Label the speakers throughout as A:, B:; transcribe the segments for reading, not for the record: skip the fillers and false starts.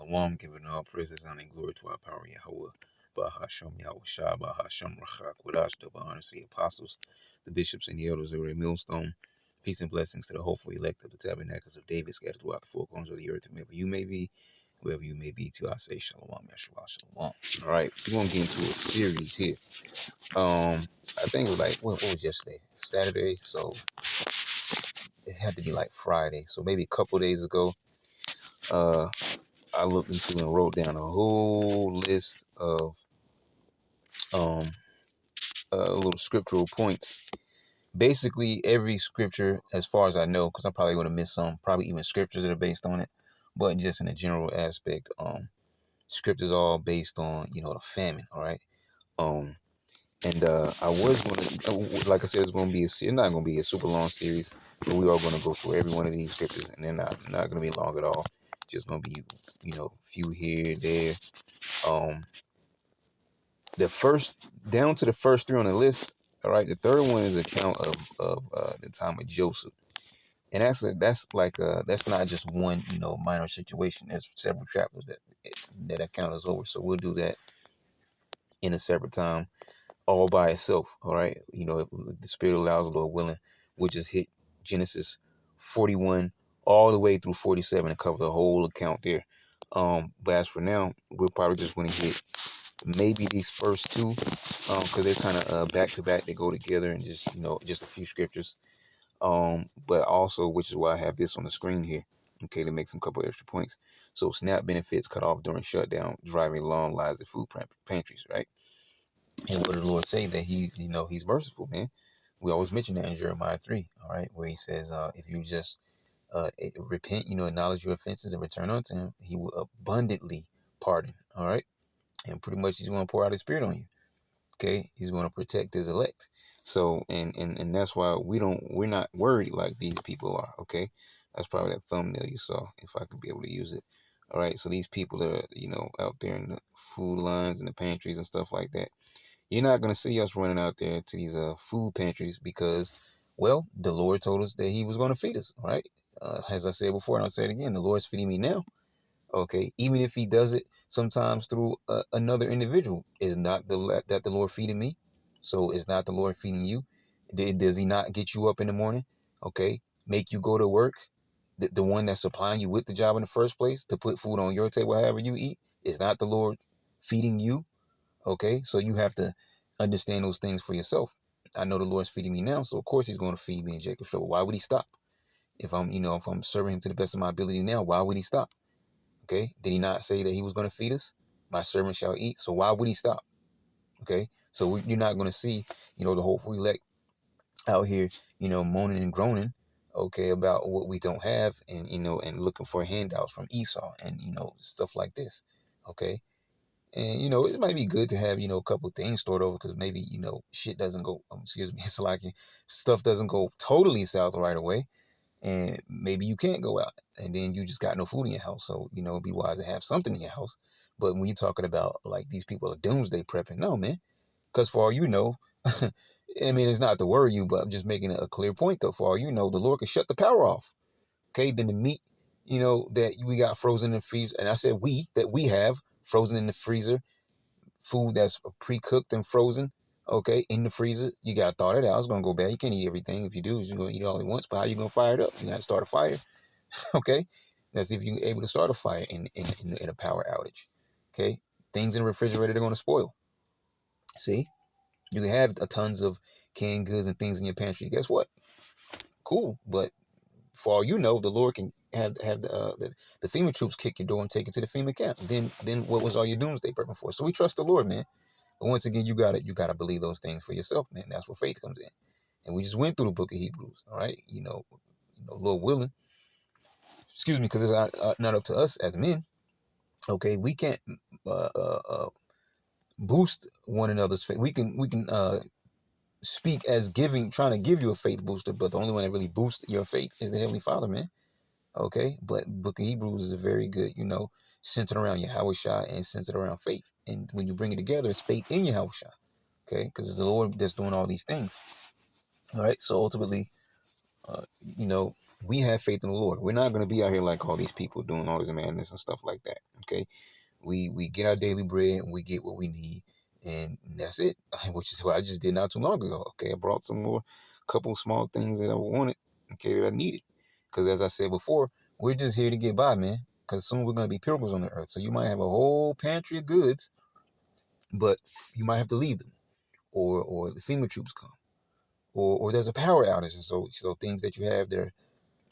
A: Shalom, giving all praises and glory to our power Yahweh. Bahasham Yahweh Shah, Bahasham Rachak, Wadash, double honors to the apostles, the bishops, and the elders over a millstone. Peace and blessings to the hopeful elect of the tabernacles of David scattered throughout the four corners of the earth, and wherever you may be, to I say Shalom, Yeshua, Shalom. All right, we're gonna get into a series here. I think it was like what was yesterday? Saturday, so it had to be like Friday. So maybe a couple days ago, uh I looked into and wrote down a whole list of um little scriptural points. Basically, every scripture, as far as I know, because I'm probably going to miss some, probably even scriptures that are based on it, but just in a general aspect, scriptures all based on the famine. All right, um, and I was going to, like I said, it's going to be it's not going to be a super long series, but we are going to go through every one of these scriptures, and they're not going to be long at all. Just going to be few here, there. Um, the first down to the first three on the list. All right, the third one is an account of the time of Joseph, and that's not just one minor situation. There's several chapters that account is over. So we'll do that in a separate time, all by itself. All right, if the Spirit allows, the Lord willing, we'll just hit Genesis 41 all the way through 47 and cover the whole account there. But as for now, we're probably just going to hit maybe these first two, because they're kind of back to back. They go together, and just a few scriptures. But also, which is why I have this on the screen here, okay, to make some couple extra points. So SNAP benefits cut off during shutdown, driving long lines of food pantries, right? And what did the Lord say? That he's merciful, man. We always mention that in Jeremiah 3, all right, where he says, if you just repent, acknowledge your offenses and return unto him, he will abundantly pardon, all right? And pretty much he's going to pour out his spirit on you. Okay, he's going to protect his elect. So and that's why we're not worried like these people are. Okay, that's probably that thumbnail you saw, if I could be able to use it. All right, so these people that are out there in the food lines and the pantries and stuff like that, you're not going to see us running out there to these food pantries, because, well, the Lord told us that he was going to feed us. All right, as I said before, and I'll say it again, the Lord's feeding me now. Okay, even if he does it sometimes through another individual, is not that the Lord feeding me? So is not the Lord feeding you? Does he not get you up in the morning? Okay, make you go to work? The one that's supplying you with the job in the first place to put food on your table, however you eat, is not the Lord feeding you? Okay, so you have to understand those things for yourself. I know the Lord's feeding me now, so of course he's going to feed me in Jacob's trouble. Why would he stop? If I'm serving him to the best of my ability now, why would he stop? Okay, did he not say that he was going to feed us? My servant shall eat. So why would he stop? Okay, so you're not going to see, the hopeful elect out here, moaning and groaning, okay, about what we don't have, and and looking for handouts from Esau, and stuff like this. Okay, and it might be good to have a couple things stored over, because maybe shit doesn't go. Excuse me, it's like stuff doesn't go totally south right away, and maybe you can't go out, and then you just got no food in your house. So it'd be wise to have something in your house. But when you're talking about like these people are doomsday prepping, no, man, because for all you know, I mean, it's not to worry you, but I'm just making a clear point though. For all you know, the Lord can shut the power off. Okay, then the meat that we got frozen in the freezer, and I said we have frozen in the freezer, food that's pre-cooked and frozen, okay, in the freezer, you got to thaw it out. It's going to go bad. You can't eat everything. If you do, you're going to eat all at once. But how you going to fire it up? You got to start a fire. Okay, that's if you're able to start a fire in a power outage. Okay, things in the refrigerator, they're going to spoil. See, you can have tons of canned goods and things in your pantry. Guess what? Cool, but for all you know, the Lord can have the FEMA troops kick your door and take you to the FEMA camp. Then what was all your doomsday prepping for? So we trust the Lord, man. But once again, you gotta believe those things for yourself, man. That's where faith comes in. And we just went through the book of Hebrews, all right? Lord willing, excuse me, because it's not up to us as men. Okay, we can't uh, uh, uh, boost one another's faith. We can speak as trying to give you a faith booster, but the only one that really boosts your faith is the Heavenly Father, man. Okay, but Book of Hebrews is a very good, centered around Yahweh Shah and centered around faith. And when you bring it together, it's faith in Yahweh Shah. Okay, because it's the Lord that's doing all these things. All right, so ultimately, uh, you know, We have faith in the Lord. We're not going to be out here like all these people doing all this madness and stuff like that. Okay, we get our daily bread and we get what we need, and that's it. Which is what I just did not too long ago. Okay, I brought some more, couple small things that I wanted. Okay, that I needed, because as I said before, we're just here to get by, man. Because soon we're going to be pilgrims on the earth. So you might have a whole pantry of goods, but you might have to leave them, or the FEMA troops come, or there's a power outage, and so things that you have there,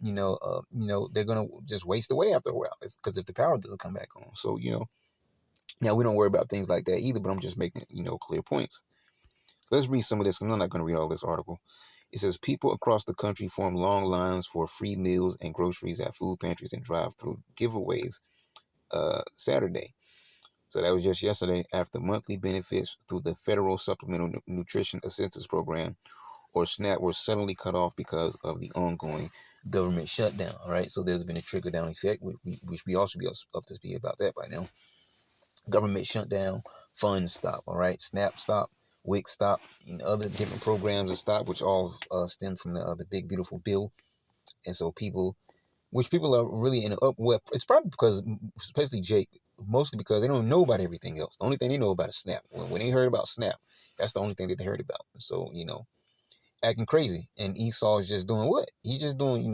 A: they're gonna just waste away after a while, because if the power doesn't come back on. So now we don't worry about things like that either. But I'm just making clear points. Let's read some of this. I'm not going to read all this article. It says people across the country form long lines for free meals and groceries at food pantries and drive-through giveaways Saturday. So that was just yesterday, after monthly benefits through the Federal Supplemental Nutrition Assistance Program, or SNAP, were suddenly cut off because of the ongoing government shutdown. All right, so there's been a trickle-down effect, which we all should be up to speed about that by now. Government shutdown, funds stop. All right, SNAP stop, WIC stop, other different programs are stopped, which all stem from the big beautiful bill. And so people are really in up. Well, it's probably because, especially Jake, mostly because they don't know about everything else. The only thing they know about is SNAP. When they heard about SNAP, that's the only thing that they heard about. So acting crazy, and Esau is just doing what? He's just doing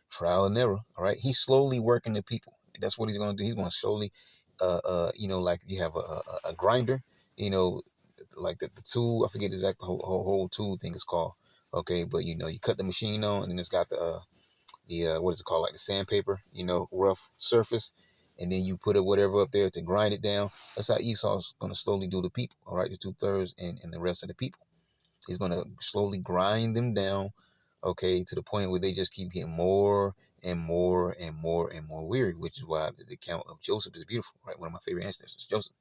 A: trial and error. All right, he's slowly working the people. That's what he's going to do. He's going to slowly like you have a grinder, like the tool. I forget exactly the whole tool thing is called. Okay, but you cut the machine on, and then it's got the what is it called, like the sandpaper, rough surface, and then you put whatever up there to grind it down. That's how Esau's going to slowly do the people. All right, the 2/3 and the rest of the people. He's going to slowly grind them down, okay, to the point where they just keep getting more and more and more and more weary, which is why the account of Joseph is beautiful, right? One of my favorite ancestors, Joseph.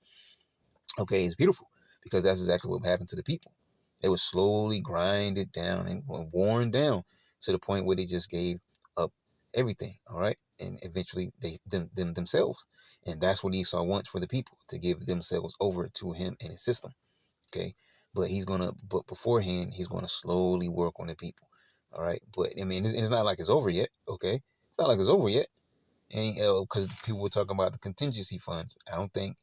A: Okay, it's beautiful because that's exactly what happened to the people. They would slowly grind it down and worn down to the point where they just gave up everything, all right? And eventually them themselves. And that's what Esau wants for the people, to give themselves over to him and his system. Okay, but beforehand, he's gonna slowly work on the people. All right, but I mean, it's not like it's over yet. Okay, it's not like it's over yet, and because people were talking about the contingency funds. I don't think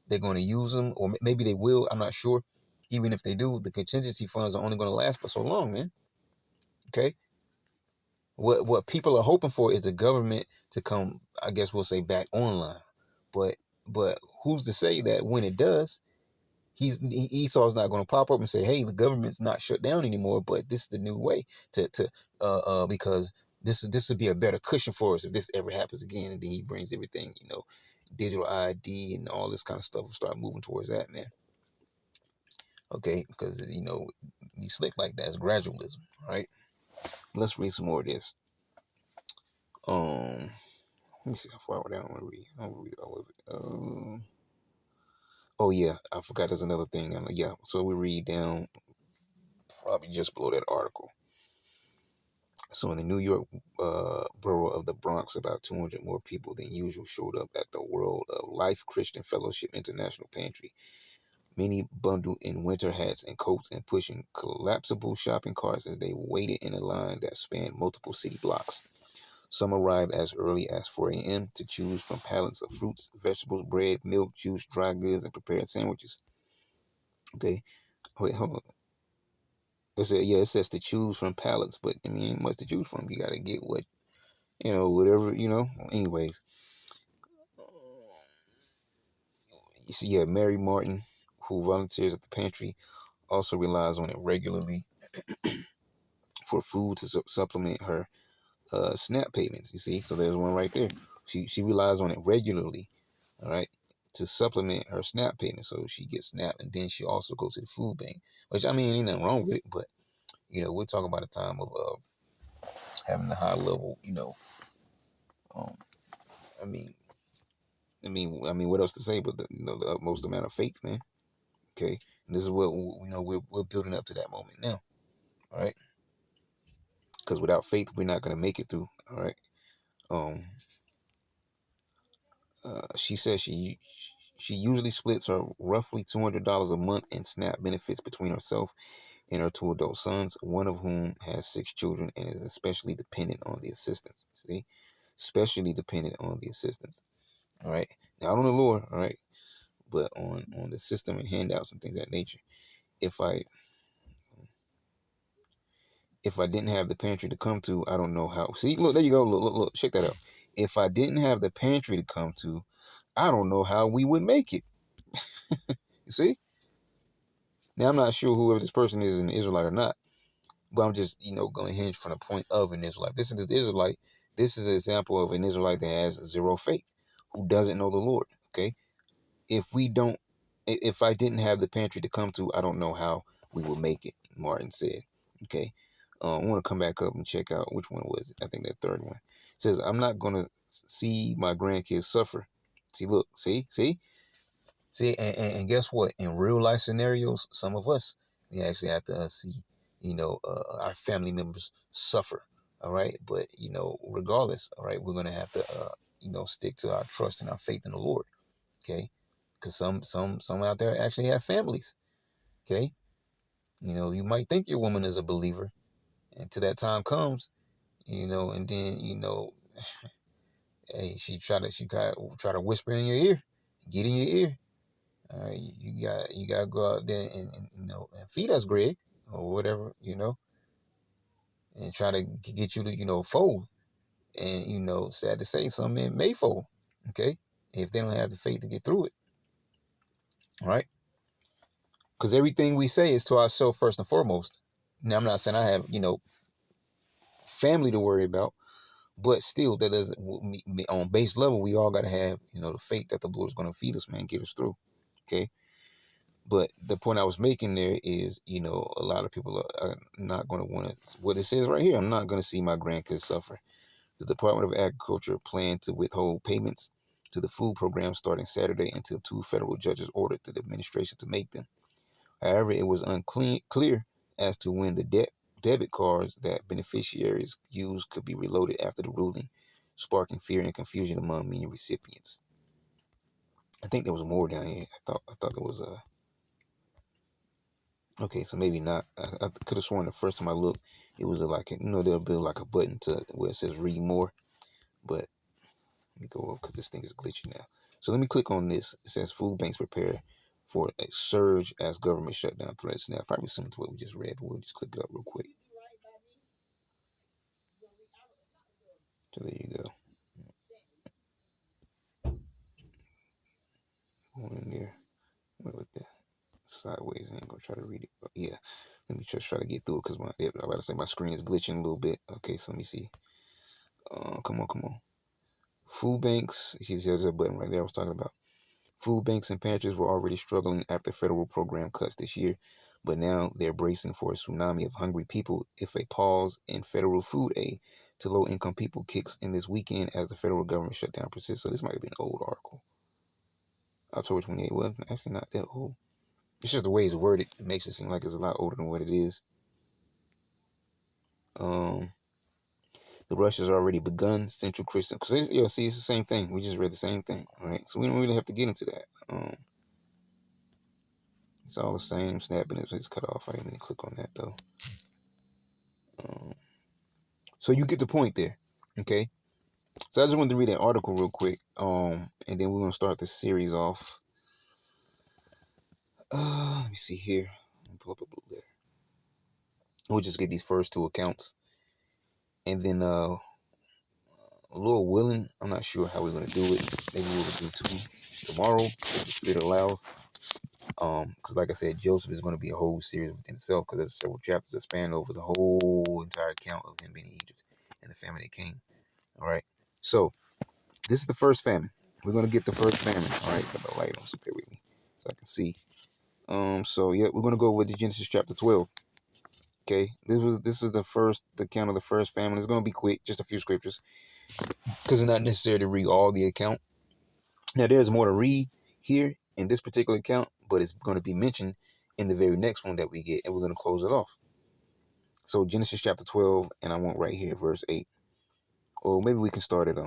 A: they're going to use them, or maybe they will. I'm not sure. Even if they do, the contingency funds are only going to last for so long, man. Okay, what people are hoping for is the government to come, I guess we'll say, back online, but who's to say that when it does, Esau's not going to pop up and say, "Hey, the government's not shut down anymore, but this is the new way to because this would be a better cushion for us if this ever happens again." And then he brings everything, digital ID and all this kind of stuff will start moving towards that, man. Okay, because you slick like that. It's gradualism, right? Let's read some more of this. Let me see how far down I want to read. I don't read all of it. Oh yeah, I forgot. There's another thing. Yeah, so we read down probably just below that article. So in the New York borough of the Bronx, about 200 more people than usual showed up at the World of Life Christian Fellowship International Pantry. Many bundled in winter hats and coats and pushing collapsible shopping carts as they waited in a line that spanned multiple city blocks. Some arrived as early as 4 a.m. to choose from pallets of fruits, vegetables, bread, milk, juice, dry goods, and prepared sandwiches. Okay, wait, hold on. It says to choose from pallets, but I mean, ain't much to choose from. You got to get whatever. Anyways, you see, yeah, Mary Martin, who volunteers at the pantry, also relies on it regularly for food to supplement her SNAP payments. You see, so there's one right there. She relies on it regularly, all right, to supplement her SNAP payment. So she gets SNAP, and then she also goes to the food bank, which I mean, ain't nothing wrong with it, but we're talking about a time of having a high level, um, I mean, what else to say? But the utmost amount of faith, man. Okay, and this is what we're building up to that moment now. All right, because without faith, we're not gonna make it through. All right. Um. She says she usually splits her roughly $200 a month in SNAP benefits between herself, and her 2 adult sons, one of whom has 6 children and is especially dependent on the assistance. See, especially dependent on the assistance. All right, not on the Lord. All right, but on the system and handouts and things of that nature. If I didn't have the pantry to come to, I don't know how. See, look, there you go. Look, check that out. If I didn't have the pantry to come to, I don't know how we would make it. You see? Now, I'm not sure whoever this person is an Israelite or not, but I'm just, going to hinge from the point of an Israelite. This is an Israelite. This is an example of an Israelite that has zero faith, who doesn't know the Lord. Okay? If I didn't have the pantry to come to, I don't know how we would make it, Martin said. Okay. I want to come back up and check out which one was it. I think that third one. It says, I'm not going to see my grandkids suffer. See, look, see, and guess what? In real life scenarios, some of us, we actually have to see, our family members suffer. All right. But, regardless, all right, we're going to have to, stick to our trust and our faith in the Lord. Okay. Because some out there actually have families. Okay. You might think your woman is a believer until that time comes, and then, hey, she try to whisper in your ear, get in your ear. All right, you got to go out there and feed us, Greg, or whatever, and try to get you to, fold. And, sad to say, some men may fold, okay, if they don't have the faith to get through it. All right. Because everything we say is to ourselves first and foremost. Now, I'm not saying I have, family to worry about, but still, that doesn't, on base level, we all got to have, the faith that the Lord is going to feed us, man, get us through. Okay. But the point I was making there is, a lot of people are not going to want to, what it says right here, I'm not going to see my grandkids suffer. The Department of Agriculture planned to withhold payments to the food program starting Saturday until 2 federal judges ordered the administration to make them. However, it was unclear as to when the debit cards that beneficiaries used could be reloaded after the ruling, sparking fear and confusion among many recipients. I think there was more down here. I thought there was a. Okay, so maybe not. I could have sworn the first time I looked, it was there'll be like a button to where it says read more, but let me go up because this thing is glitchy now. So let me click on this. It says food banks prepare for a surge as government shutdown threats. Now, probably similar to what we just read, but we'll just click it up real quick. So there you go. Going in there. What with that? Sideways. I ain't gonna try to read it. But yeah. Let me just try to get through it because I'm about to say my screen is glitching a little bit. Okay, so let me see. Come on. Food banks. You see, there's a button right there I was talking about. Food banks and pantries were already struggling after federal program cuts this year, but now they're bracing for a tsunami of hungry people if a pause in federal food aid to low-income people kicks in this weekend as the federal government shutdown persists. So this might have been an old article. October 28th. Well, actually not that old. It's just the way it's worded. It makes it seem like it's a lot older than what it is. The rush has already begun. Central Christian, because see, it's the same thing. We just read the same thing, all right? So we don't really have to get into that. It's all the same. Snapping it's cut off. I didn't even click on that though. So you get the point there, okay? So I just wanted to read that article real quick, and then we're gonna start this series off. Let me see here. Let me pull up a blue letter. We'll just get these first 2 accounts, and then a little willing. I'm not sure how we're gonna do it. Maybe we'll do 2 tomorrow if the spirit allows. Because like I said, Joseph is going to be a whole series within itself because there's several chapters that span over the whole entire account of him being in Egypt and the famine that came. All right. So this is the first famine. We're going to get the first famine. All right. Got the light on, so bear with me so I can see. So yeah, we're going to go with the Genesis chapter 12. Okay. This is the account of the first famine. It's going to be quick, just a few scriptures because it's not necessary to read all the account. Now there's more to read here in this particular account, but it's going to be mentioned in the very next one that we get, and we're going to close it off. So Genesis chapter 12, and I want right here, verse 8. Or maybe we can start at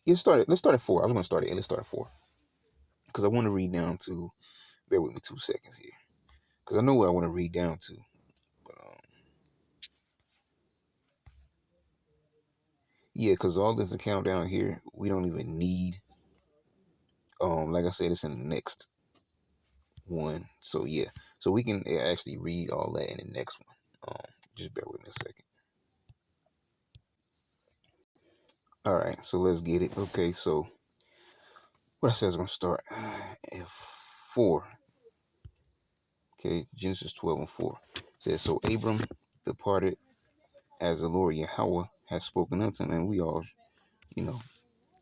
A: Let's start at 4. I was gonna start at 8. Let's start at 4 because I want to read down to. Bear with me 2 seconds here because I know where I want to read down to. But yeah, because all this account down here, we don't even need. Like I said, it's in the next one. So yeah, so we can actually read all that in the next one. Just bear with me a second. All right, so let's get it. Okay, so what I said I was gonna start at 4. Okay, Genesis 12 and 4 says, so Abram departed as the Lord Yahweh has spoken unto him, and we all, you know,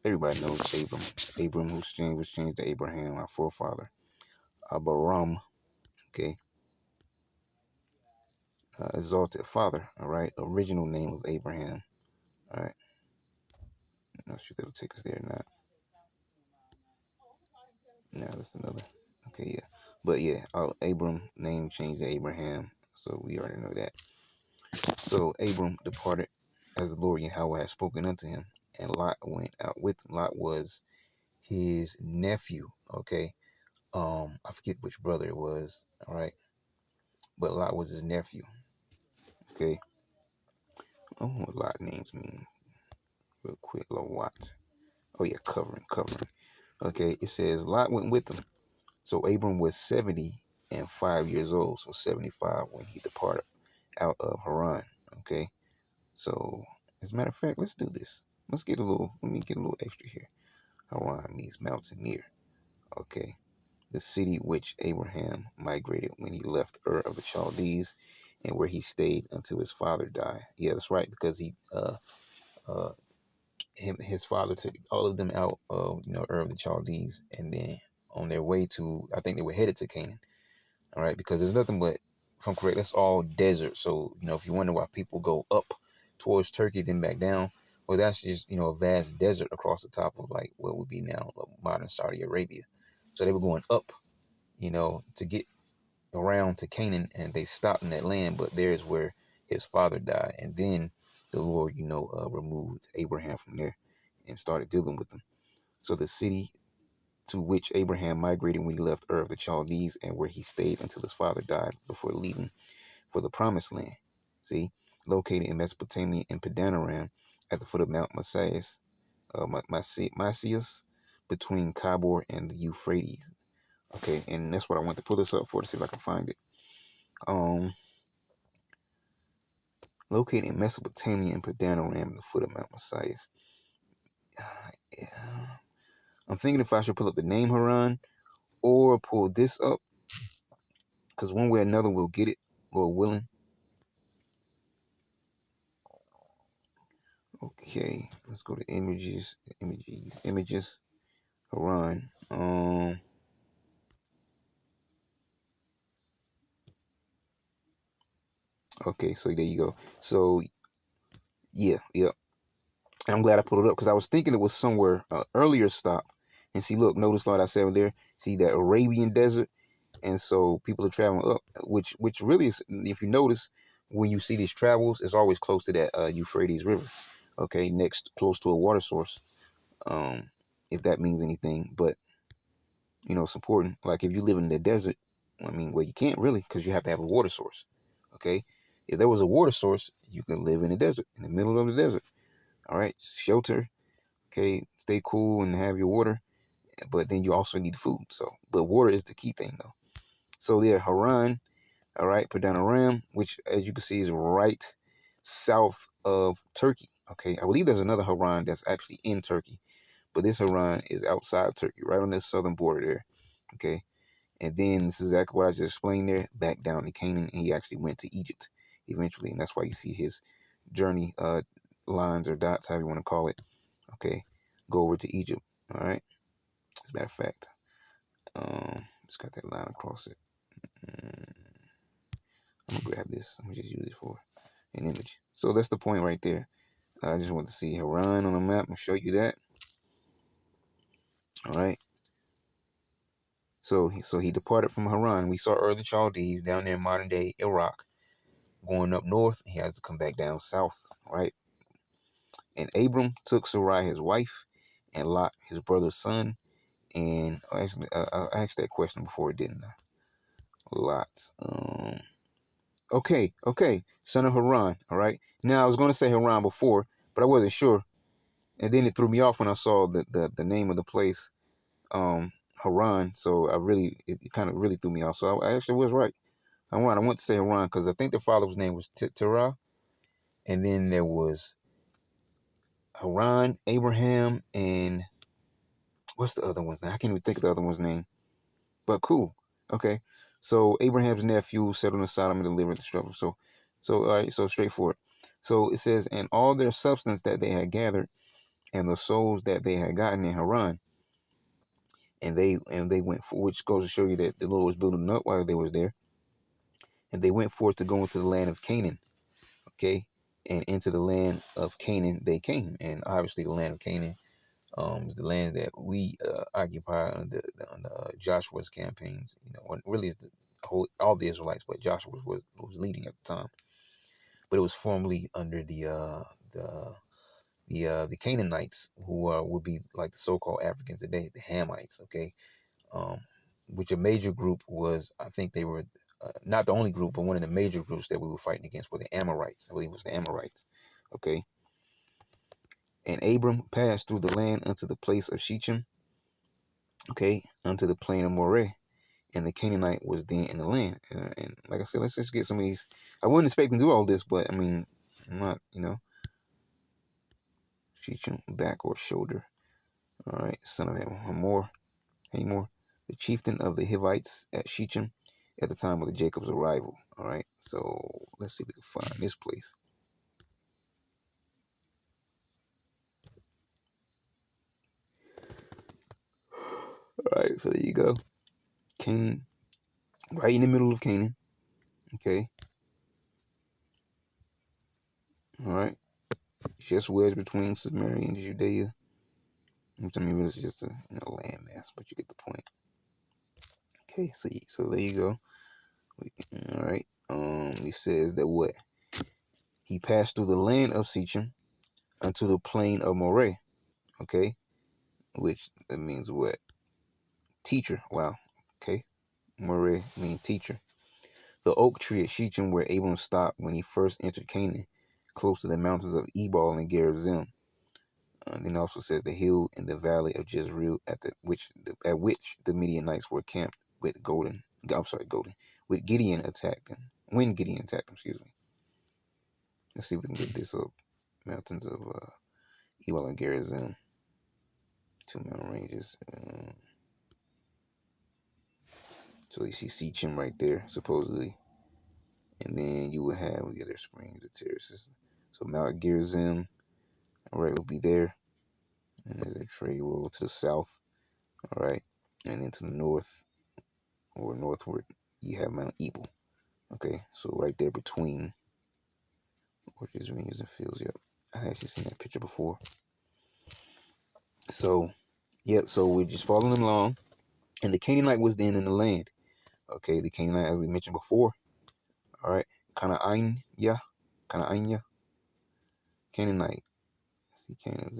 A: everybody knows Abram. Abram, whose name was changed to Abraham, our forefather. Abaram, okay, exalted father. All right, original name of Abraham. All right, I'm not sure that'll take us there or not. No, that's another. Okay, yeah, but yeah, Abram name changed to Abraham, so we already know that. So Abram departed as the Lord Yahweh had spoken unto him, and Lot went out with him. Lot was his nephew. Okay, I forget which brother it was. All right, but Lot was his nephew. Okay, what Lot names mean real quick. Lot. Oh yeah, covering. Okay, it says Lot went with him. So Abram was 75 years old. So 75 when he departed out of Haran. Okay, so as a matter of fact, let's do this. Let me get a little extra here. Haran means mountaineer. Okay, the city which Abraham migrated when he left Ur of the Chaldees, and where he stayed until his father died. Yeah, that's right, because his father took all of them out of Ur of the Chaldees, and then on their way to, I think they were headed to Canaan. All right, because there's nothing but, if I'm correct, that's all desert. So if you wonder why people go up towards Turkey then back down, well, that's just a vast desert across the top of like what would be now modern Saudi Arabia. So they were going up, to get around to Canaan, and they stopped in that land. But there's where his father died, and then the Lord, removed Abraham from there and started dealing with them. So the city to which Abraham migrated when he left Ur of the Chaldees, and where he stayed until his father died before leaving for the promised land. See, located in Mesopotamia in Padanaram at the foot of Mount Masias, between Kabor and the Euphrates. Okay, and that's what I want to pull this up for to see if I can find it. Located in Mesopotamia in Padanaram at the foot of Mount Masias. Yeah. I'm thinking if I should pull up the name Haran or pull this up, because one way or another we'll get it, Lord willing. Okay, let's go to images, Haran. Okay, so there you go. So yeah. And I'm glad I pulled it up because I was thinking it was somewhere earlier stop. And see, look, notice like I said over there, see that Arabian desert, and so people are traveling up, which really is, if you notice, when you see these travels, it's always close to that Euphrates River. Okay, next close to a water source. If that means anything, but it's important. Like if you live in the desert, I mean, well, you can't really because you have to have a water source. Okay, if there was a water source, you can live in the desert, in the middle of the desert. All right, shelter. Okay, stay cool and have your water, but then you also need food. So, but water is the key thing, though. So there, Haran. All right, Padanaram, which as you can see is right south of Turkey. Okay, I believe there's another Haran that's actually in Turkey, but this Haran is outside of Turkey, right on this southern border there. Okay, and then this is exactly what I just explained there, back down to Canaan, and he actually went to Egypt eventually, and that's why you see his journey lines or dots, however you want to call it. Okay, go over to Egypt. All right, as a matter of fact, just got that line across it. I'm gonna grab this. I'm gonna just use it for an image. So that's the point right there. I just want to see Haran on the map and show you that. All right. So he departed from Haran. We saw early Chaldees down there in modern day Iraq. Going up north, he has to come back down south, right? And Abram took Sarai his wife and Lot, his brother's son. And actually, I asked that question before, didn't I? Lot. Okay. Son of Haran. All right. Now I was going to say Haran before, but I wasn't sure, and then it threw me off when I saw the name of the place, Haran. So it kind of really threw me off. So I actually was right. Haran. I want to say Haran because I think the father's name was Terah, and then there was Haran, Abraham, and what's the other one's name? I can't even think of the other one's name. But cool. Okay. So Abraham's nephew settled in Sodom and delivered the struggle. So all right, so straightforward. So it says, and all their substance that they had gathered, and the souls that they had gotten in Haran, and they went for, which goes to show you that the Lord was building them up while they was there. And they went forth to go into the land of Canaan. Okay. And into the land of Canaan they came. And obviously the land of Canaan is the lands that we occupy under Joshua's campaigns. You know, when really it's all the Israelites, but Joshua was leading at the time. But it was formerly under the Canaanites, who would be like the so-called Africans today, the Hamites. Okay, which a major group was. I think they were not the only group, but one of the major groups that we were fighting against were the Amorites. I believe it was the Amorites. Okay. And Abram passed through the land unto the place of Shechem, okay, unto the plain of Moreh, and the Canaanite was then in the land. And like I said, let's just get some of these. I wasn't expecting to do all this, but I mean, I'm not, Shechem, back or shoulder. All right, son of Hamor, the chieftain of the Hivites at Shechem at the time of the Jacob's arrival. All right, so let's see if we can find this place. All right, so there you go. Canaan, right in the middle of Canaan. Okay. All right. Just wedged between Samaria and Judea. I mean, it's just a landmass, but you get the point. Okay, so there you go. All right. He says that what? He passed through the land of Shechem unto the plain of Moreh. Okay, which that means what? Teacher. Wow. Okay, Moreh means teacher. The oak tree at Shechem where Abram stopped when he first entered Canaan, close to the mountains of Ebal and Gerizim. Then it also says the hill in the valley of Jezreel at which the Midianites were camped with with Gideon attacked them. When Gideon attacked them, excuse me. Let's see if we can get this up. Mountains of Ebal and Gerizim. 2 mountain ranges. So you see Shechem right there, supposedly. And then you will have the other springs, the terraces. So Mount Gerizim, all right, will be there. And there's a trade road to the south, all right. And then to the north or northward, you have Mount Ebal. Okay, so right there between orchards, vineyards, and fields. Yep, I actually seen that picture before. So, yeah, so we're just following along. And the Canaanite was then in the land. Okay, the Canaanite, as we mentioned before. All right, Canaanite. Canaanite. See, Canaan,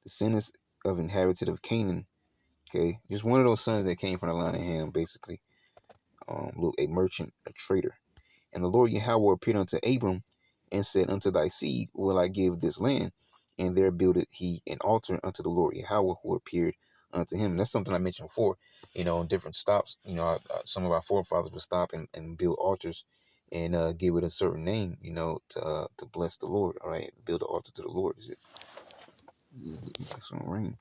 A: descendants of inhabited of Canaan. Okay, just one of those sons that came from the line of Ham, basically. A merchant, a trader. And the Lord Yahweh appeared unto Abram and said, unto thy seed will I give this land. And there builded he an altar unto the Lord Yahweh who appeared unto him. And that's something I mentioned before, different stops. Some of our forefathers would stop and build altars and give it a certain name, to bless the Lord. All right, build an altar to the Lord. Is it? That's on rain.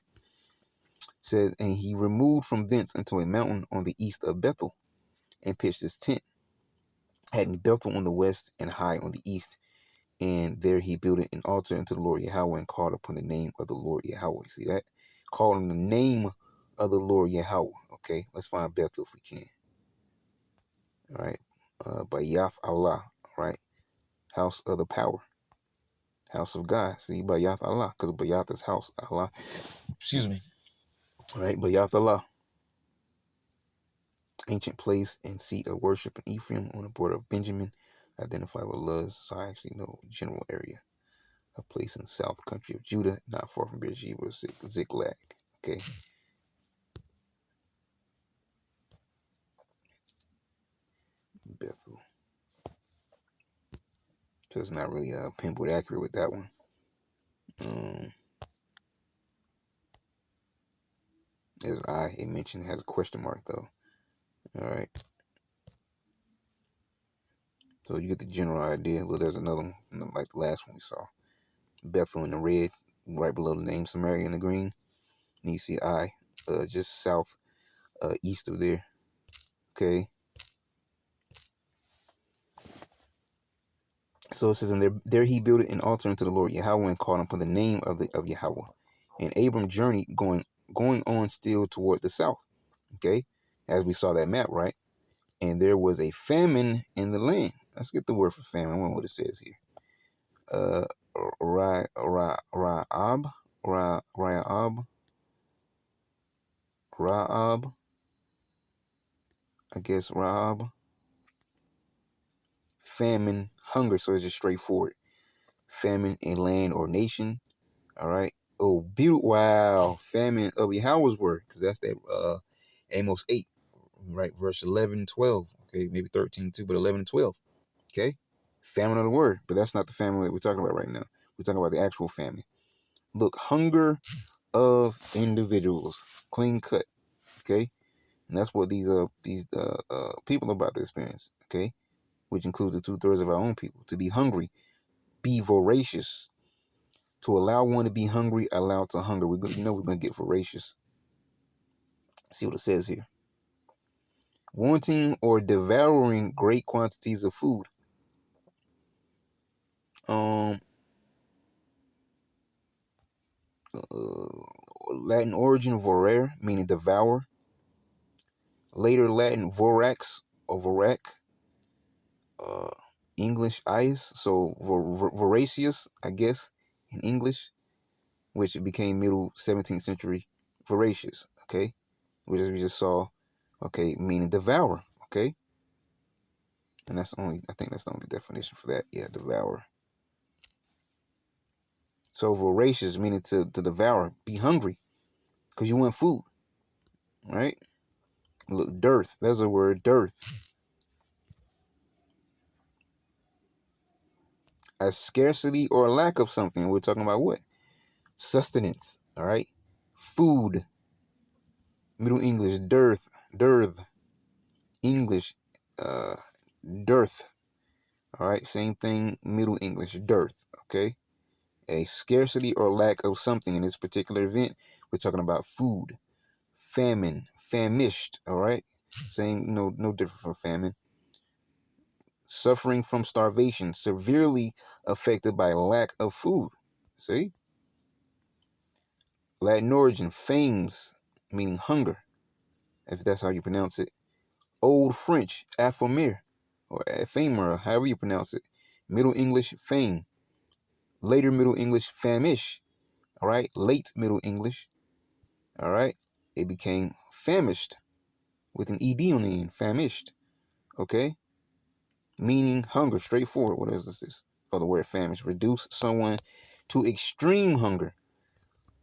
A: Said, and he removed from thence unto a mountain on the east of Bethel and pitched his tent, having Bethel on the west and Hai on the east. And there he built an altar unto the Lord Yahweh and called upon the name of the Lord Yahweh. See that? Called on the name of the Lord Yahweh. Okay, let's find Bethel if we can. All right. Bayath Allah. All right. House of the power. House of God. See, Bayath Allah. Because Bayath is house. Allah. Excuse me. All right. Bayath Allah. Ancient place and seat of worship in Ephraim on the border of Benjamin. Identified with Luz. So I actually know general area. a place in the south country of Judah, not far from Beersheba or Ziklag. Okay. Bethel. So it's not really pinpoint accurate with that one. There's it mentioned has a question mark though. All right. So you get the general idea. Well, there's another one, like the last one we saw. Bethel in the red, right below the name. Samaria in the green. And you see just south, east of there. Okay. So it says, and there he built an altar unto the Lord Yahweh and called upon the name of Yahweh. And Abram journeyed going on still toward the south. Okay, as we saw that map, right? And there was a famine in the land. Let's get the word for famine. I wonder what it says here. Raab. I guess Raab. Famine, hunger. So it's just straightforward. Famine in land or nation. All right. Oh, beautiful. Wow. Famine of Yahweh's word. Because that's that Amos 8. Right. Verse 11, 12. Okay. Maybe 13 too, but 11 and 12. Okay. Famine of the word. But that's not the famine that we're talking about right now. We're talking about the actual famine. Look, hunger of individuals. Clean cut. Okay. And that's what these people are about to experience. Okay. Which includes the 2/3 of our own people. To be hungry. Be voracious. To allow one to be hungry, allow to hunger. We're going to get voracious. See what it says here. Wanting or devouring great quantities of food. Latin origin vorare, meaning devour. Later Latin vorax or vorac. English ius, so voracious, I guess, in English, which became middle 17th century voracious, okay, which we just saw, okay, meaning devour, okay, and I think that's the only definition for that, yeah, devour. So voracious meaning to devour, be hungry, because you want food, right? Look, dearth, there's a word, dearth. A scarcity or lack of something. We're talking about what? Sustenance, all right? Food. Middle English, dearth. English, dearth. All right, same thing, Middle English, dearth, okay? A scarcity or lack of something. In this particular event, we're talking about food. Famine, famished, all right? Same, no different from famine. Suffering from starvation, severely affected by lack of food. See? Latin origin, fames, meaning hunger, if that's how you pronounce it. Old French, affamir, or affamer, however you pronounce it. Middle English, fame. Later Middle English, famish. All right. Late Middle English. All right. It became famished with an ed on the end. Famished. Okay. Meaning hunger. Straightforward. What is this? Oh, the word famished. Reduce someone to extreme hunger.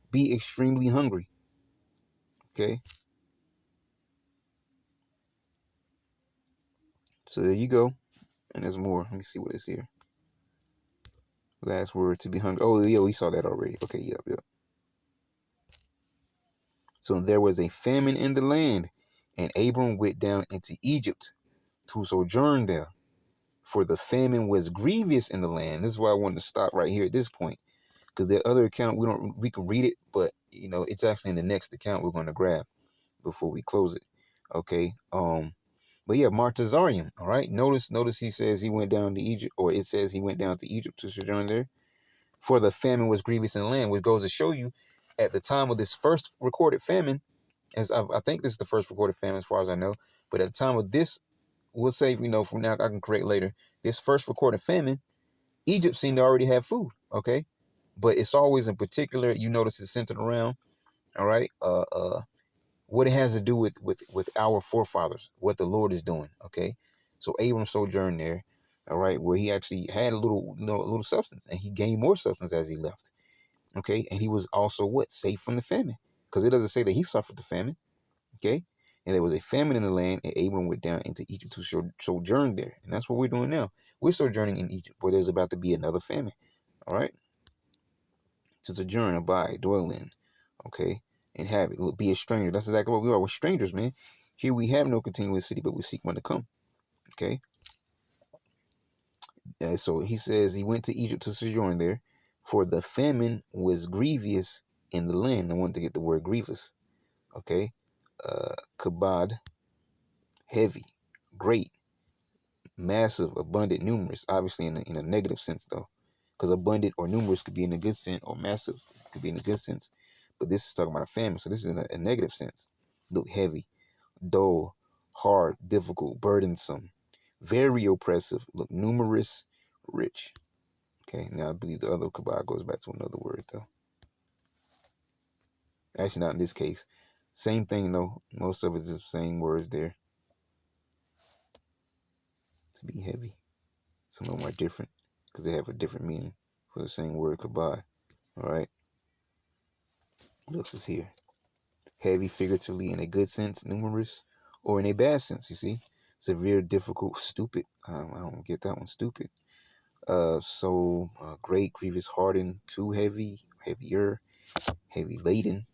A: Be extremely hungry. Okay. So there you go. And there's more. Let me see what is here. Last word, to be hungry. Oh, yeah, we saw that already. Okay, yep. So there was a famine in the land, and Abram went down into Egypt to sojourn there. For the famine was grievous in the land. This is why I wanted to stop right here at this point. Because the other account, we can read it, but it's actually in the next account we're going to grab before we close it. Okay. But yeah, Martazarium, all right. Notice he says he went down to Egypt, or it says he went down to Egypt to sojourn there. For the famine was grievous in the land, which goes to show you at the time of this first recorded famine, as I think this is the first recorded famine as far as I know, but at the time of this, we'll say, from now, I can correct later, this first recorded famine, Egypt seemed to already have food, okay? But it's always in particular, you notice it's centered around, all right, what it has to do with our forefathers, what the Lord is doing, okay? So Abram sojourned there. all right, where he actually had a little substance, and he gained more substance as he left. Okay, and he was also what? Safe from the famine, because it doesn't say that he suffered the famine. Okay, and there was a famine in the land, and Abram went down into Egypt to sojourn there, and that's what we're doing now. We're sojourning in Egypt, where there's about to be another famine. All right, to sojourn, abide, dwell in. Okay, and have it. Look, be a stranger. That's exactly what we are. We're strangers, man. Here we have no continuous city, but we seek one to come. Okay. So he says he went to Egypt to sojourn there, for the famine was grievous in the land. I want to get the word grievous. Okay. Kabod, heavy, great, massive, abundant, numerous. Obviously in a negative sense though, because abundant or numerous could be in a good sense, or massive could be in a good sense. But this is talking about a famine, so this is in a negative sense. Look, heavy, dull, hard, difficult, burdensome, very oppressive. Look, numerous, rich. Okay, now I believe the other kabod goes back to another word though. Actually, not in this case. Same thing though. Most of it is the same words there. To be heavy. Some of them are different because they have a different meaning for the same word kabod. All right. What else is here? Heavy, figuratively, in a good sense, numerous, or in a bad sense. You see, severe, difficult, stupid. I don't get that one. Stupid. Great, grievous, hardened, too heavy, heavier, heavy laden,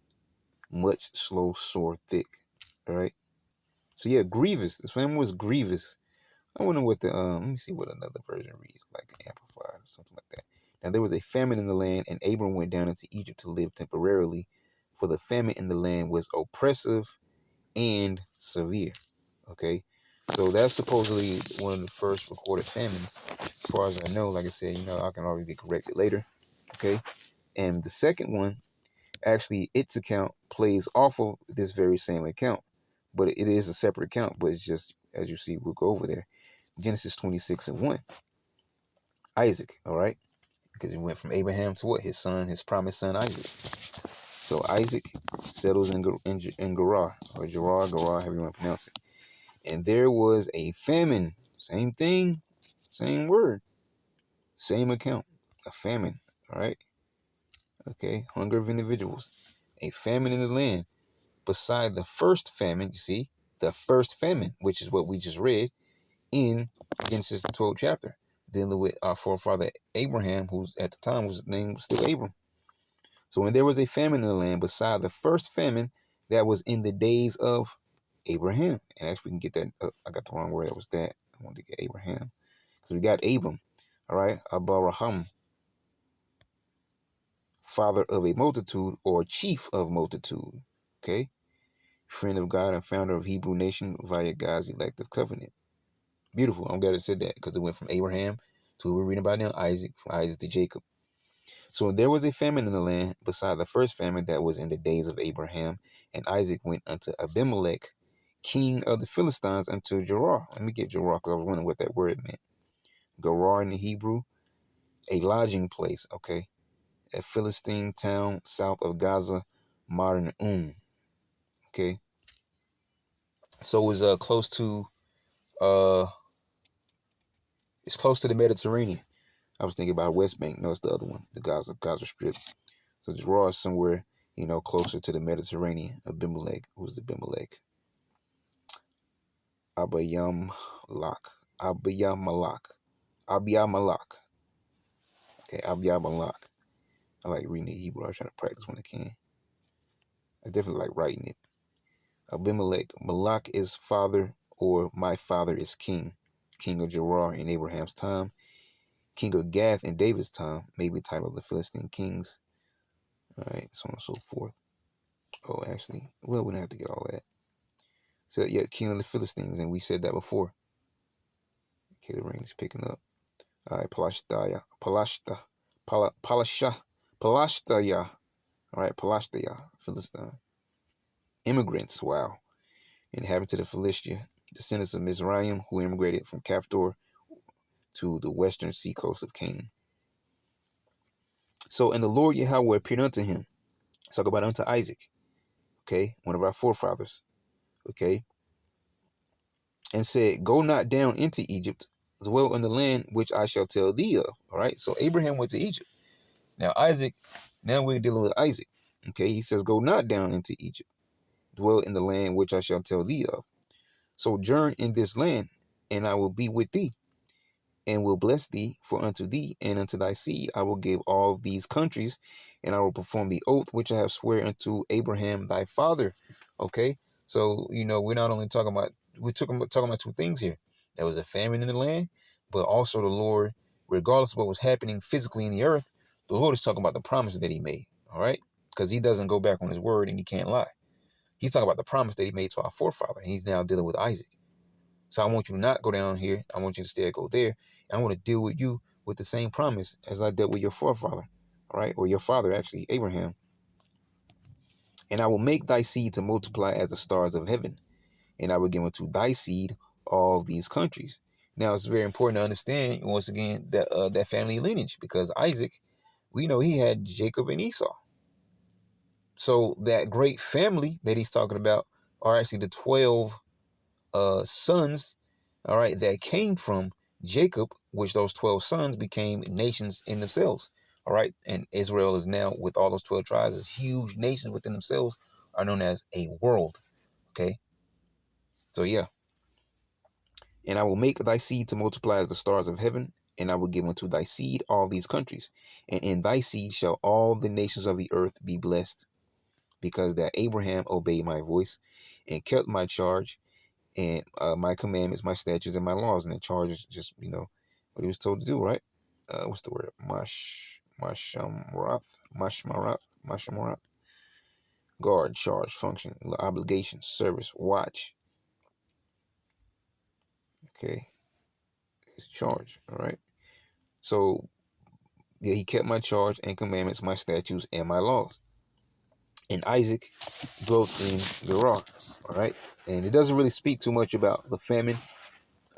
A: much, slow, sore, thick. All right. So yeah, grievous. This famine was grievous. I wonder what the let me see what another version reads, like amplified or something like that. Now there was a famine in the land, and Abram went down into Egypt to live temporarily, for the famine in the land was oppressive and severe. Okay, so that's supposedly one of the first recorded famines, as far as I know. Like I said, I can always get corrected later. Okay, and the second one, actually, its account plays off of this very same account, but it is a separate account. But it's just, as you see, we'll go over there. Genesis 26:1. Isaac, all right? Because he went from Abraham to what? His son, his promised son, Isaac. So Isaac settles in Gerar, or Gerar, however you want to pronounce it. And there was a famine. Same thing, same word, same account. A famine, all right? Okay, hunger of individuals. A famine in the land. Beside the first famine, you see, the first famine, which is what we just read in Genesis the 12th chapter, dealing with our forefather Abraham, who's at the time was named still Abram. So when there was a famine in the land beside the first famine that was in the days of Abraham, and actually we can get that. I got the wrong word. That was that. I wanted to get Abraham because we got Abram. All right, Abraham, father of a multitude or chief of multitude. Okay, friend of God and founder of Hebrew nation via God's elective covenant. Beautiful. I'm glad it said that because it went from Abraham to who we're reading about now, Isaac, from Isaac to Jacob. So there was a famine in the land beside the first famine that was in the days of Abraham, and Isaac went unto Abimelech, king of the Philistines, unto Gerar. Let me get Gerar because I was wondering what that word meant. Gerar in the Hebrew, a lodging place, okay? A Philistine town south of Gaza, modern okay? So it's uh it's close to the Mediterranean. I was thinking about West Bank. No, it's the other one, the Gaza Strip. So Gerar is somewhere, closer to the Mediterranean. Abimelech. Who's Abimelech? Abiyamalak. Abiyamalak. Okay, Abiyamalak. I like reading the Hebrew. I try to practice when I can. I definitely like writing it. Abimelech. Malak is father, or my father is king. King of Gerar in Abraham's time. King of Gath in David's time. Maybe title of the Philistine kings. All right, so on and so forth. Oh, actually, well, we don't have to get all that. So, yeah, king of the Philistines, and we said that before. Okay, the rain is picking up. All right, Palashtaya. All right, Palashtaya, Philistine. Immigrants, wow. Inhabited of Philistia, descendants of Mizraim, who immigrated from Caphtor to the western seacoast of Canaan. So, and the Lord Yahweh appeared unto him. Let's talk about unto Isaac, okay, one of our forefathers, okay, and said, go not down into Egypt, dwell in the land which I shall tell thee of. All right. So Abraham went to Egypt. Now Isaac, now we're dealing with Isaac. Okay. He says, go not down into Egypt. Dwell in the land which I shall tell thee of. Sojourn in this land, and I will be with thee, and will bless thee, for unto thee and unto thy seed I will give all these countries, and I will perform the oath which I have swear unto Abraham thy father. Okay, so we're not only talking about talking about two things here. There was a famine in the land, but also the Lord, regardless of what was happening physically in the earth, the Lord is talking about the promises that He made. All right, because He doesn't go back on His word and He can't lie. He's talking about the promise that He made to our forefather, and He's now dealing with Isaac. So I want you to not go down here. I want you to stay go there. And I want to deal with you with the same promise as I dealt with your forefather, all right? Or your father, actually, Abraham. And I will make thy seed to multiply as the stars of heaven, and I will give unto thy seed all these countries. Now, it's very important to understand, once again, that family lineage, because Isaac, we know he had Jacob and Esau. So that great family that he's talking about are actually the 12 sons, all right, that came from Jacob, which those 12 sons became nations in themselves, all right. And Israel is now, with all those 12 tribes, as huge nations within themselves, are known as a world. Okay, so yeah. And I will make thy seed to multiply as the stars of heaven, and I will give unto thy seed all these countries, and in thy seed shall all the nations of the earth be blessed, because that Abraham obeyed my voice and kept my charge and my commandments, my statutes, and my laws. And the charge is just, what he was told to do, right? What's the word? Mashmarat. Guard, charge, function, obligation, service, watch. Okay, his charge. All right. So yeah, he kept my charge and commandments, my statutes, and my laws. And Isaac dwelt in Gerar. All right, and it doesn't really speak too much about the famine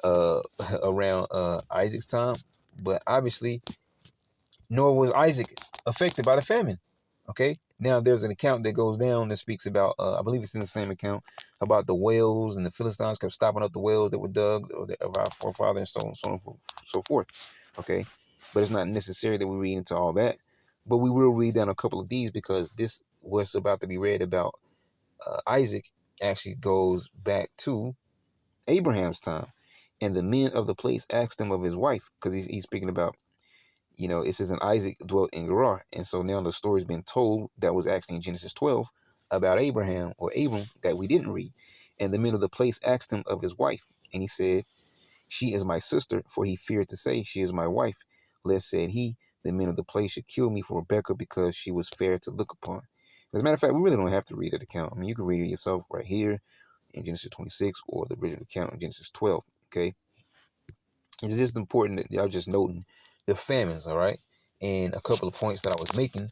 A: around Isaac's time, but obviously, nor was Isaac affected by the famine. Okay, now there's an account that goes down that speaks about, I believe it's in the same account, about the wells, and the Philistines kept stopping up the wells that were dug of our forefather, and so on, so forth. Okay, but it's not necessary that we read into all that, but we will read down a couple of these, because this what's about to be read about Isaac actually goes back to Abraham's time. And the men of the place asked him of his wife, because he's speaking about, it says, and Isaac dwelt in Gerar. And so now the story's been told that was actually in Genesis 12 about Abraham, or Abram, that we didn't read. And the men of the place asked him of his wife. And he said, she is my sister, for he feared to say, she is my wife. Lest, said he, the men of the place should kill me for Rebekah, because she was fair to look upon. As a matter of fact, we really don't have to read that account. I mean, you can read it yourself right here in Genesis 26, or the original account in Genesis 12. Okay, it's just important that y'all just noting the famines, all right? And a couple of points that I was making.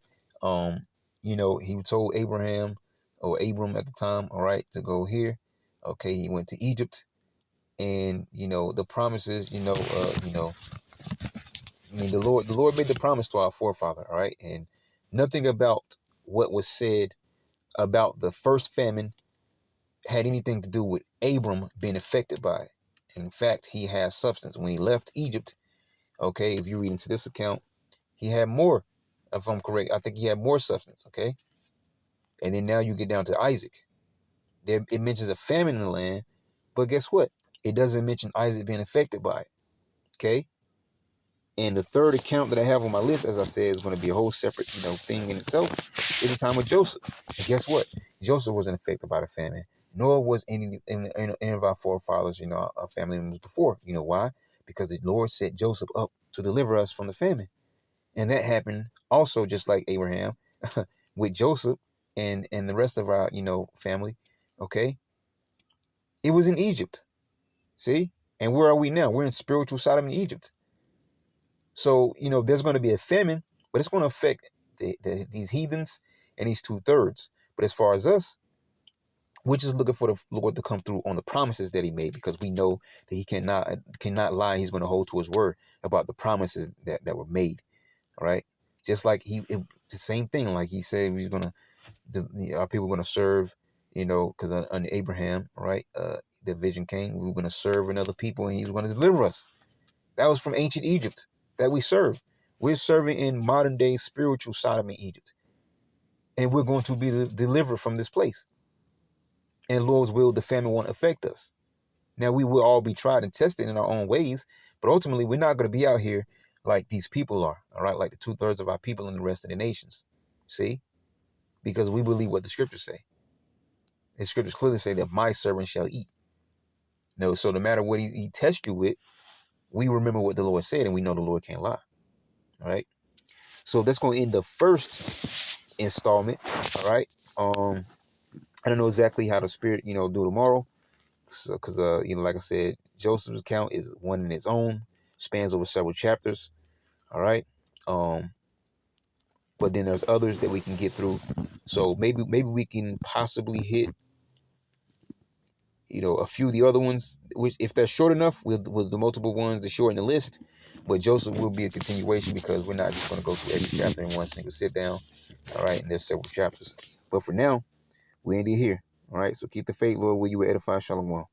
A: He told Abraham, or Abram at the time, all right, to go here. Okay, he went to Egypt, and the promises, I mean, the Lord made the promise to our forefather, all right, and nothing about what was said about the first famine had anything to do with Abram being affected by it. In fact, he has substance. When he left Egypt, okay, if you read into this account, he had more, if I'm correct. I think he had more substance, okay? And then now you get down to Isaac. There, it mentions a famine in the land, but guess what? It doesn't mention Isaac being affected by it, okay? And the third account that I have on my list, as I said, is going to be a whole separate, thing in itself, is the time of Joseph. And guess what? Joseph wasn't affected by the famine, nor was any of our forefathers, our family members before. You know why? Because the Lord set Joseph up to deliver us from the famine. And that happened also, just like Abraham, with Joseph and the rest of our, family. Okay. It was in Egypt. See? And where are we now? We're in spiritual Sodom in Egypt. So, there's going to be a famine, but it's going to affect these heathens and these 2/3. But as far as us, we're just looking for the Lord to come through on the promises that He made, because we know that He cannot lie. He's going to hold to His word about the promises that were made. All right. Just like the same thing, like He said, He's going to, our people are going to serve, because on Abraham, right, the vision came, we were going to serve another people, and He's going to deliver us. That was from ancient Egypt that we serve. We're serving in modern day spiritual Sodom and Egypt. And we're going to be delivered from this place. And Lord's will, the famine won't affect us. Now, we will all be tried and tested in our own ways, but ultimately, we're not going to be out here like these people are, all right? Like the 2/3 of our people in the rest of the nations. See? Because we believe what the scriptures say. The scriptures clearly say that my servant shall eat. No, so no matter what he tests you with, we remember what the Lord said, and we know the Lord can't lie. All right? So that's going to end the first installment. All right? I don't know exactly how the Spirit, do tomorrow. So, because, like I said, Joseph's account is one in its own, spans over several chapters. All right. But then there's others that we can get through. So maybe we can possibly hit, a few of the other ones, which if they're short enough, we'll do multiple ones to shorten the list. But Joseph will be a continuation because we're not just going to go through every chapter in one single sit down. All right. And there's several chapters. But for now, we end it here. All right. So keep the faith, Lord, will you edify. Shalom.